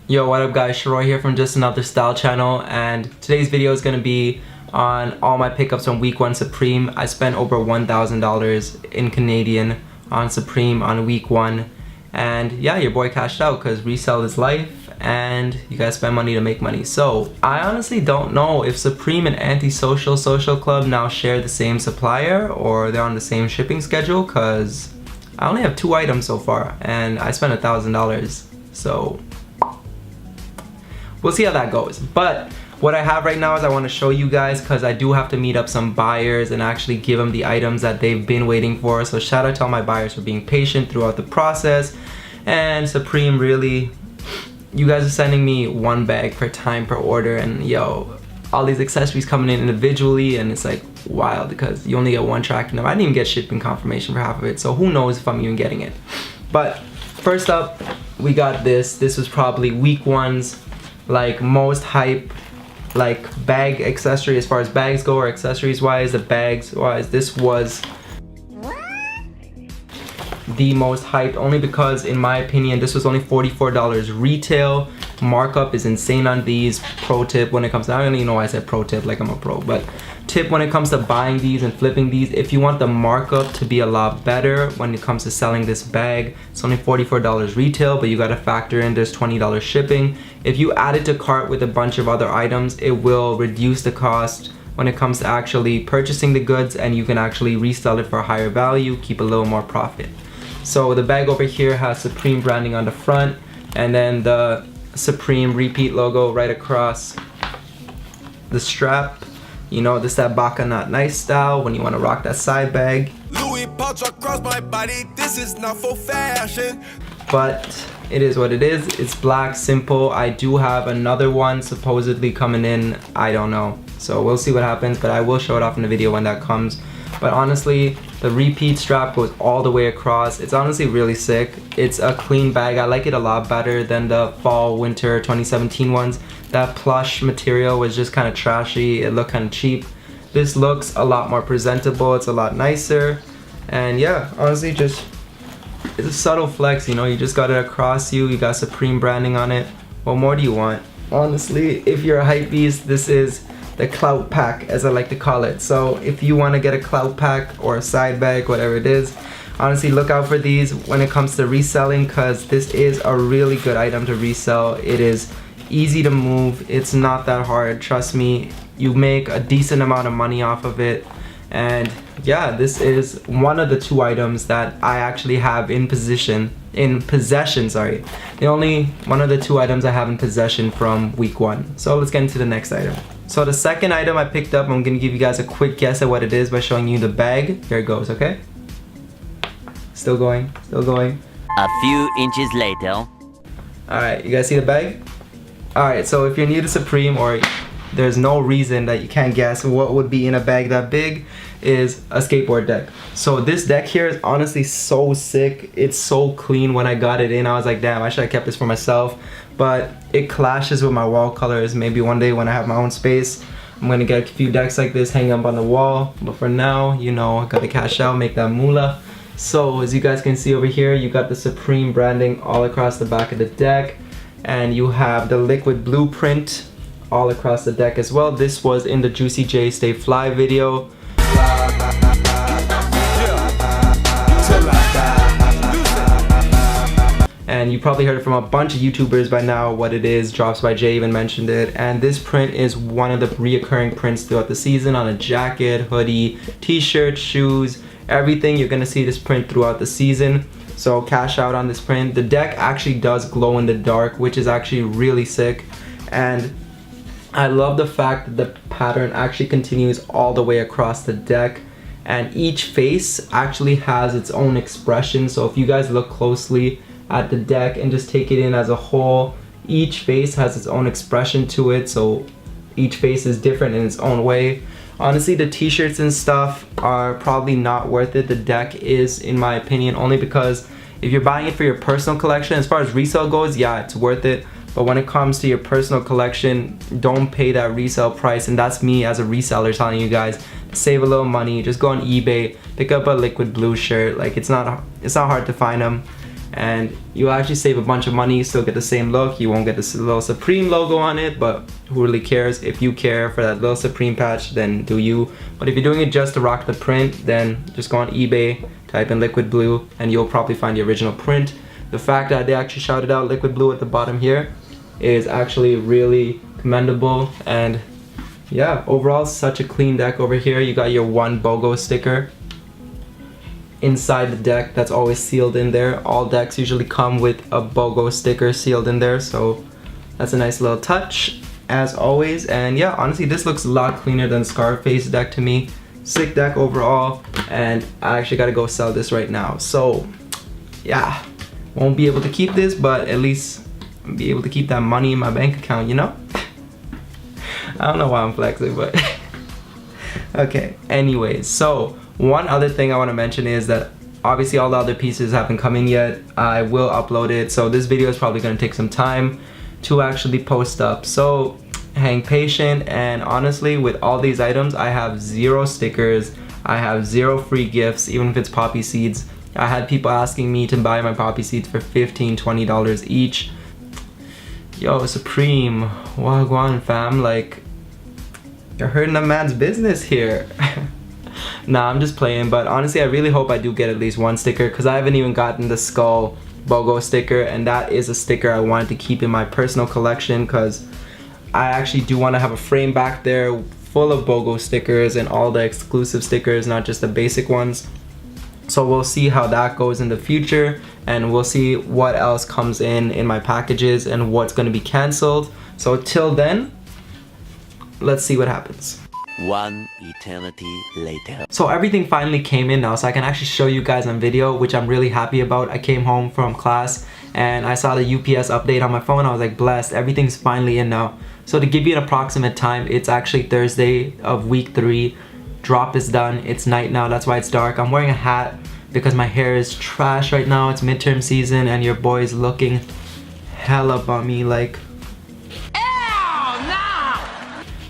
Yo, what up guys, Sharoy here from Just Another Style channel, and today's video is going to be on all my pickups from week 1 Supreme. I spent over $1,000 in Canadian on Supreme on week 1, and yeah, your boy cashed out because resell is life and you guys spend money to make money. So I honestly don't know if Supreme and Antisocial Social Club now share the same supplier or they're on the same shipping schedule, because I only have 2 items so far and I spent $1,000, so we'll see how that goes. But what I have right now is I want to show you guys, because I do have to meet up some buyers and actually give them the items that they've been waiting for. So shout out to all my buyers for being patient throughout the process. And Supreme, really, you guys are sending me 1 bag per time per order, and yo, all these accessories coming in individually, and it's like wild because you only get 1 tracking number. I didn't even get shipping confirmation for half of it, so who knows if I'm even getting it. But first up, we got this. This was probably week 1's like most hype like bag accessory as far as bags go, or accessories wise, the bags wise. This was the most hyped, only because in my opinion this was only $44 retail. Markup is insane on these. Pro tip when it comes to, I don't even know why I said pro tip like I'm a pro, but tip when it comes to buying these and flipping these, if you want the markup to be a lot better when it comes to selling this bag, it's only $44 retail, but you got to factor in there's $20 shipping. If you add it to cart with a bunch of other items, it will reduce the cost when it comes to actually purchasing the goods, and you can actually resell it for a higher value, keep a little more profit. So the bag over here has Supreme branding on the front, and then the Supreme repeat logo right across the strap. You know, this that Baka Not Nice style when you want to rock that side bag. Louis pouch across my body, this is not for fashion. But it is what it is. It's black, simple. I do have another one supposedly coming in, I don't know. So we'll see what happens, but I will show it off in the video when that comes. But honestly, the repeat strap goes all the way across. It's honestly really sick. It's a clean bag. I like it a lot better than the fall winter 2017 ones. That plush material was just kind of trashy. It looked kind of cheap. This looks a lot more presentable. It's a lot nicer. And yeah, honestly, just it's a subtle flex, you know. You just got it across you. You got Supreme branding on it. What more do you want? Honestly, if you're a hype beast, this is the clout pack, as I like to call it. So if you want to get a clout pack or a side bag, whatever it is, honestly look out for these when it comes to reselling, because this is a really good item to resell. It is easy to move. It's not that hard, trust me. You make a decent amount of money off of it. And yeah, this is one of the 2 items that I actually have in possession, sorry. The only one of the 2 items I have in possession from week 1. So let's get into the next item. So the second item I picked up, I'm gonna give you guys a quick guess at what it is by showing you the bag. Here it goes, okay? Still going, still going. A few inches later. Alright, you guys see the bag? Alright, so if you're new to Supreme, or there's no reason that you can't guess what would be in a bag that big, is a skateboard deck. So this deck here is honestly so sick. It's so clean. When I got it in, I was like, damn, I should have kept this for myself. But it clashes with my wall colors. Maybe one day when I have my own space, I'm gonna get a few decks like this, hang up on the wall. But for now, you know, I gotta cash out, make that moolah. So as you guys can see over here, you got the Supreme branding all across the back of the deck, and you have the liquid blueprint all across the deck as well. This was in the Juicy J Stay Fly video. And you probably heard it from a bunch of YouTubers by now what it is. Drops by Jay even mentioned it. And this print is one of the reoccurring prints throughout the season on a jacket, hoodie, t-shirt, shoes, everything. You're gonna see this print throughout the season. So cash out on this print. The deck actually does glow in the dark, which is actually really sick. And I love the fact that the pattern actually continues all the way across the deck, and each face actually has its own expression. So if you guys look closely at the deck and just take it in as a whole, each face has its own expression to it, so each face is different in its own way. Honestly, the t-shirts and stuff are probably not worth it. The deck is, in my opinion, only because if you're buying it for your personal collection, as far as resale goes, yeah, it's worth it. But when it comes to your personal collection, don't pay that resale price. And that's me as a reseller telling you guys, save a little money. Just go on eBay, pick up a liquid blue shirt. Like, it's not hard to find them. and you'll actually save a bunch of money. You still get the same look. You won't get this little Supreme logo on it, but who really cares? If you care for that little Supreme patch, then do you. But if you're doing it just to rock the print, then just go on eBay, type in liquid blue, and you'll probably find the original print. The fact that they actually shouted out liquid blue at the bottom here is actually really commendable. And yeah, overall such a clean deck over here. You got your one BOGO sticker inside the deck that's always sealed in there. All decks usually come with a BOGO sticker sealed in there, so that's a nice little touch as always. And yeah, honestly this looks a lot cleaner than Scarface deck to me. Sick deck overall, and I actually gotta go sell this right now. So yeah, won't be able to keep this, but at least I'll be able to keep that money in my bank account, you know? I don't know why I'm flexing, but okay, anyways, so one other thing I want to mention is that obviously all the other pieces haven't come in yet. I will upload it, so this video is probably going to take some time to actually post up, so hang patient. And honestly, with all these items, I have 0 stickers, I have 0 free gifts, even if it's poppy seeds. I had people asking me to buy my poppy seeds for $15-20 each. Yo, Supreme, wagwan fam, like, you're hurting a man's business here. Nah, I'm just playing, but honestly I really hope I do get at least one sticker, because I haven't even gotten the skull BOGO sticker, and that is a sticker I wanted to keep in my personal collection, because I actually do want to have a frame back there full of BOGO stickers and all the exclusive stickers, not just the basic ones. So we'll see how that goes in the future, and we'll see what else comes in my packages and what's going to be canceled. So till then, let's see what happens. One eternity later. So everything finally came in now, so I can actually show you guys on video, which I'm really happy about. I came home from class and I saw the UPS update on my phone. I was like, blessed, everything's finally in now. So to give you an approximate time, it's actually Thursday of week 3. Drop is done. It's night now, that's why it's dark. I'm wearing a hat because my hair is trash right now. It's midterm season and your boy's looking hella bummy, like,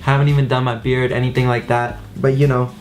haven't even done my beard, anything like that, but you know,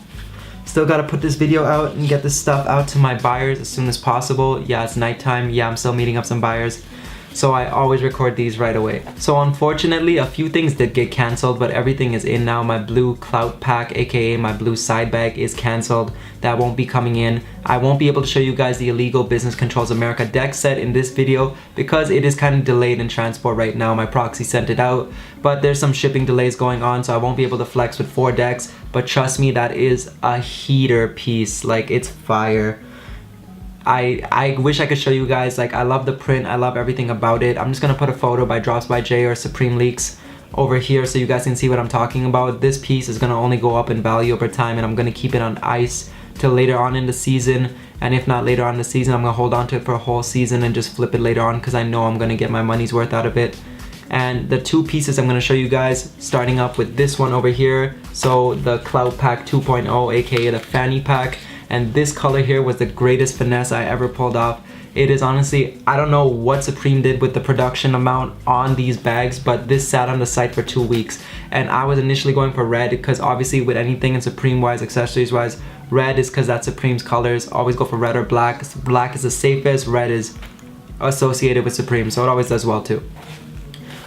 still gotta put this video out and get this stuff out to my buyers as soon as possible. Yeah, it's nighttime. Yeah, I'm still meeting up some buyers, so I always record these right away. So unfortunately, a few things did get canceled, but everything is in now. My blue clout pack, aka my blue side bag, is canceled. That won't be coming in. I won't be able to show you guys the illegal Business Controls America deck set in this video because it is kind of delayed in transport right now. My proxy sent it out, but there's some shipping delays going on, so I won't be able to flex with 4 decks. But trust me, that is a heater piece. Like, it's fire. I wish I could show you guys. Like, I love the print, I love everything about it. I'm just gonna put a photo by Drops by Jay or Supreme Leaks over here so you guys can see what I'm talking about. This piece is gonna only go up in value over time, and I'm gonna keep it on ice till later on in the season. And if not later on in the season, I'm gonna hold on to it for a whole season and just flip it later on, because I know I'm gonna get my money's worth out of it. And the 2 pieces I'm gonna show you guys, starting up with this one over here. So the Clout Pack 2.0, aka the Fanny Pack. And this color here was the greatest finesse I ever pulled off. It is honestly, I don't know what Supreme did with the production amount on these bags, but this sat on the site for 2 weeks. And I was initially going for red, because obviously with anything in Supreme wise, accessories wise, red is because that's Supreme's colors. Always go for red or black. Black is the safest, red is associated with Supreme, so it always does well too.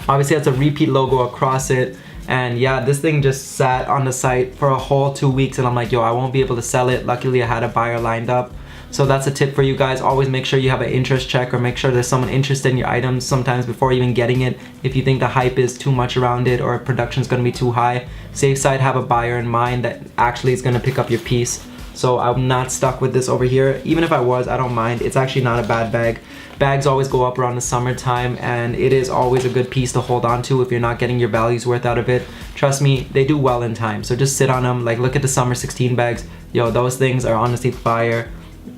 Obviously that's a repeat logo across it. And yeah, this thing just sat on the site for a whole 2 weeks, and I'm like, yo, I won't be able to sell it. Luckily I had a buyer lined up. So that's a tip for you guys. Always make sure you have an interest check, or make sure there's someone interested in your items sometimes before even getting it. If you think the hype is too much around it or production's gonna be too high, safe side, have a buyer in mind that actually is gonna pick up your piece. So I'm not stuck with this over here. Even if I was, I don't mind. It's actually not a bad bag. Bags always go up around the summertime, and it is always a good piece to hold on to if you're not getting your value's worth out of it. Trust me, they do well in time, so just sit on them. Like, look at the summer 16 bags. Yo, those things are honestly fire,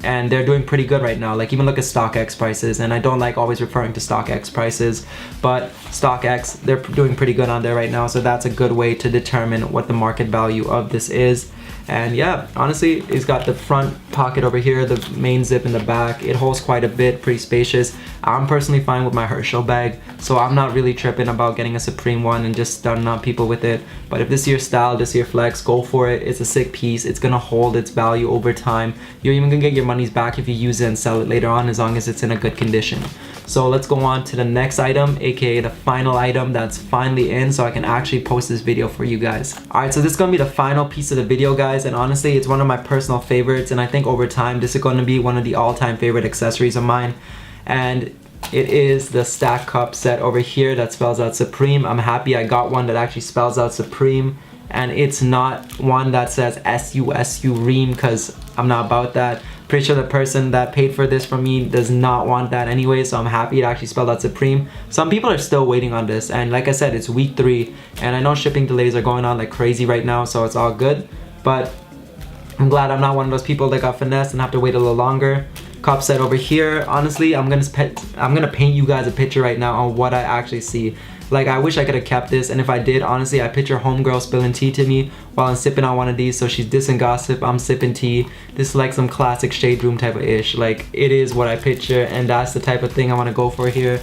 and they're doing pretty good right now. Like, even look at StockX prices, and I don't like always referring to StockX prices, but StockX, they're doing pretty good on there right now, so that's a good way to determine what the market value of this is. And yeah, honestly, it's got the front pocket over here, the main zip in the back. It holds quite a bit, pretty spacious. I'm personally fine with my Herschel bag, so I'm not really tripping about getting a Supreme one and just stunning on people with it. But if this is your style, this is your flex, go for it. It's a sick piece. It's gonna hold its value over time. You're even gonna get your money's back if you use it and sell it later on, as long as it's in a good condition. So let's go on to the next item, aka the final item that's finally in, so I can actually post this video for you guys. Alright, so this is gonna be the final piece of the video, guys, and honestly, it's one of my personal favorites, and I think over time this is gonna be one of the all-time favorite accessories of mine. And it is the stack cup set over here that spells out Supreme. I'm happy I got one that actually spells out Supreme, and it's not one that says SUSU Ream, because I'm not about that. Pretty sure the person that paid for this from me does not want that anyway, so I'm happy it actually spelled out Supreme. Some people are still waiting on this, and like I said, it's week 3, and I know shipping delays are going on like crazy right now, so it's all good, but I'm glad I'm not one of those people that got finessed and have to wait a little longer. Cup set over here. Honestly, I'm gonna paint you guys a picture right now on what I actually see. Like, I wish I could have kept this, and if I did, honestly, I picture homegirl spilling tea to me while I'm sipping on one of these. So she's dissing gossip, I'm sipping tea. This is like some classic shade room type of ish. Like, it is what I picture, and that's the type of thing I want to go for here.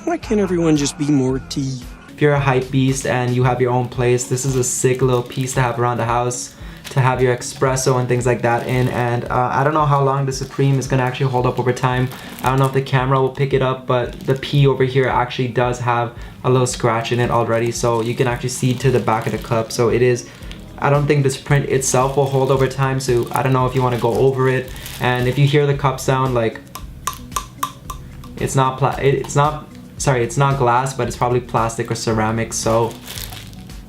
Why can't everyone just be more tea? If you're a hype beast and you have your own place, this is a sick little piece to have around the house, to have your espresso and things like that in. And I don't know how long the Supreme is gonna actually hold up over time. I don't know if the camera will pick it up, but the P over here actually does have a little scratch in it already, so you can actually see to the back of the cup. So it is, I don't think this print itself will hold over time, so I don't know if you want to go over it. And if you hear the cup sound, like, it's not glass, but it's probably plastic or ceramic, so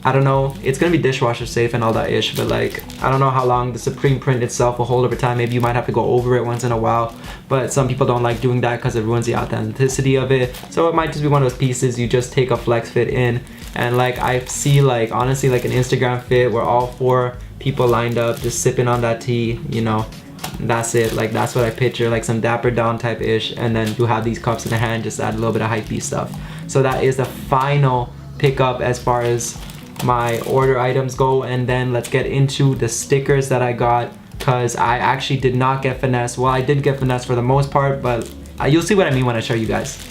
I don't know. It's gonna be dishwasher safe and all that ish, but like, I don't know how long the Supreme print itself will hold over time. Maybe you might have to go over it once in a while, but some people don't like doing that because it ruins the authenticity of it. So it might just be one of those pieces you just take a flex fit in. And like, I see, like, honestly, like an Instagram fit where all 4 people lined up just sipping on that tea, you know. That's it. Like, that's what I picture, like some Dapper Dawn type ish, and then you have these cups in the hand, just add a little bit of hypebeast stuff. So that is the final pickup as far as my order items go. And then let's get into the stickers that I got, because I actually did not get finesse. Well, I did get finesse for the most part, but you'll see what I mean when I show you guys.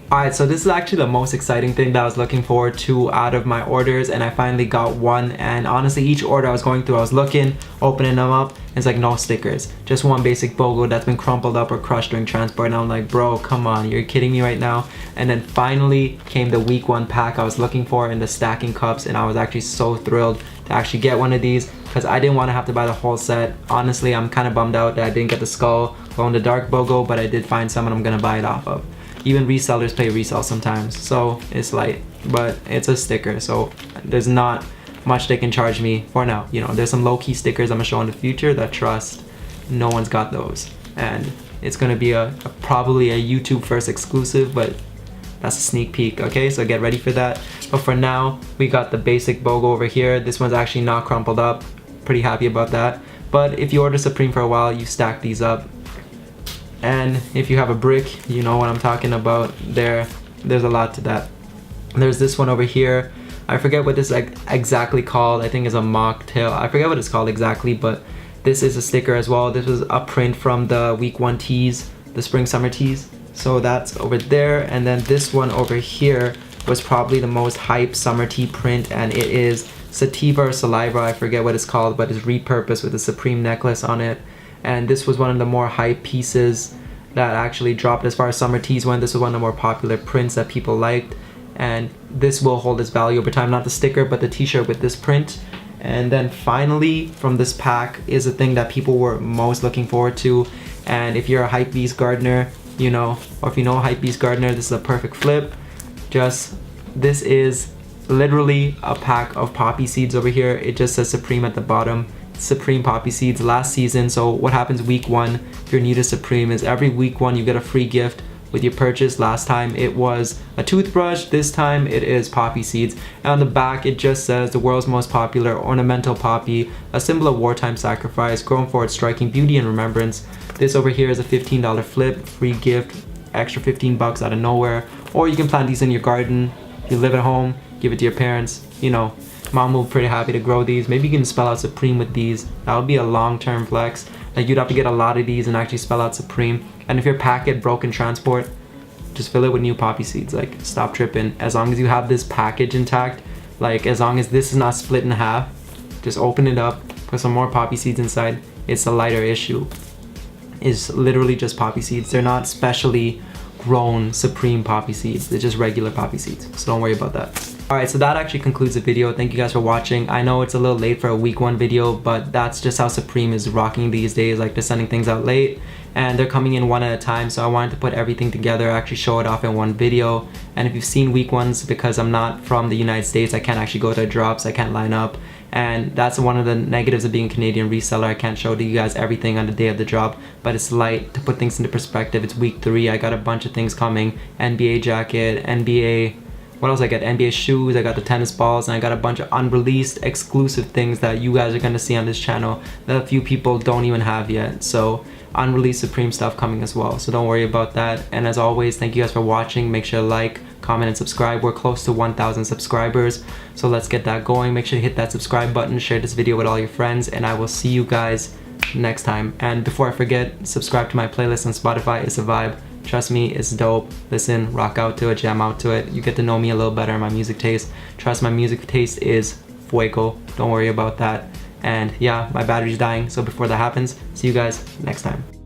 Alright, so this is actually the most exciting thing that I was looking forward to out of my orders, and I finally got one. And honestly, each order I was going through, I was looking, opening them up, and it's like no stickers, just one basic BOGO that's been crumpled up or crushed during transport. And I'm like, bro, come on, you're kidding me right now. And then finally came the week 1 pack I was looking for in the stacking cups, and I was actually so thrilled to actually get one of these, because I didn't want to have to buy the whole set. Honestly, I'm kind of bummed out that I didn't get the skull glow in the dark BOGO, but I did find some and I'm gonna buy it off of. Even resellers pay resell sometimes, so it's light, but it's a sticker, so there's not much they can charge me for now. You know, there's some low-key stickers I'm gonna show in the future that, trust, no one's got those, and it's gonna be probably a YouTube first exclusive, but that's a sneak peek. Okay, so get ready for that. But for now, we got the basic BOGO over here. This one's actually not crumpled up. Pretty happy about that. But if you order Supreme for a while, you stack these up. And if you have a brick, you know what I'm talking about. There's a lot to that. There's this one over here. I forget what this is exactly called. I think it's a mocktail. I forget what it's called exactly, but this is a sticker as well. This was a print from the week 1 tees, the spring summer tees. So that's over there. And then this one over here was probably the most hype summer tee print, and it is sativa or saliva. I forget what it's called, but it's repurposed with a Supreme necklace on it. And this was one of the more hype pieces that actually dropped as far as summer tees went. This was one of the more popular prints that people liked, and this will hold its value over time. Not the sticker, but the t-shirt with this print. And then finally from this pack is the thing that people were most looking forward to. And if you're a hypebeast gardener, you know, or if you know a hypebeast gardener, this is a perfect flip. This is literally a pack of poppy seeds over here. It just says Supreme at the bottom. Supreme poppy seeds last season. So what happens week 1 if you're new to Supreme is every week 1 you get a free gift with your purchase. Last time it was a toothbrush, this time it is poppy seeds. And on the back it just says the world's most popular ornamental poppy, a symbol of wartime sacrifice, grown for its striking beauty and remembrance. This over here is a $15 flip, free gift, extra 15 bucks out of nowhere. Or you can plant these in your garden. If you live at home, give it to your parents. You know, mom will be pretty happy to grow these. Maybe you can spell out Supreme with these. That would be a long-term flex. Like, you'd have to get a lot of these and actually spell out Supreme. And if your packet broke in transport, just fill it with new poppy seeds. Like, stop tripping. As long as you have this package intact, like, as long as this is not split in half, just open it up, put some more poppy seeds inside. It's a lighter issue. It's literally just poppy seeds. They're not specially grown Supreme poppy seeds. They're just regular poppy seeds. So don't worry about that. Alright, so that actually concludes the video. Thank you guys for watching. I know it's a little late for a week 1 video, but that's just how Supreme is rocking these days. Like, they're sending things out late and they're coming in one at a time. So I wanted to put everything together, actually show it off in one video. And if you've seen week 1s, because I'm not from the United States, I can't actually go to drops, I can't line up. And that's one of the negatives of being a Canadian reseller. I can't show to you guys everything on the day of the drop, but it's light. To put things into perspective, it's week 3. I got a bunch of things coming. NBA jacket, NBA, what else I got? NBA shoes, I got the tennis balls, and I got a bunch of unreleased exclusive things that you guys are gonna see on this channel that a few people don't even have yet. So unreleased Supreme stuff coming as well. So don't worry about that. And as always, thank you guys for watching. Make sure to like, comment, and subscribe. We're close to 1,000 subscribers, so let's get that going. Make sure to hit that subscribe button, share this video with all your friends, and I will see you guys next time. And before I forget, subscribe to my playlist on Spotify. It's a vibe. Trust me, it's dope. Listen, rock out to it, jam out to it. You get to know me a little better, my music taste. Trust, my music taste is fuego. Don't worry about that. And yeah, my battery's dying, so before that happens, see you guys next time.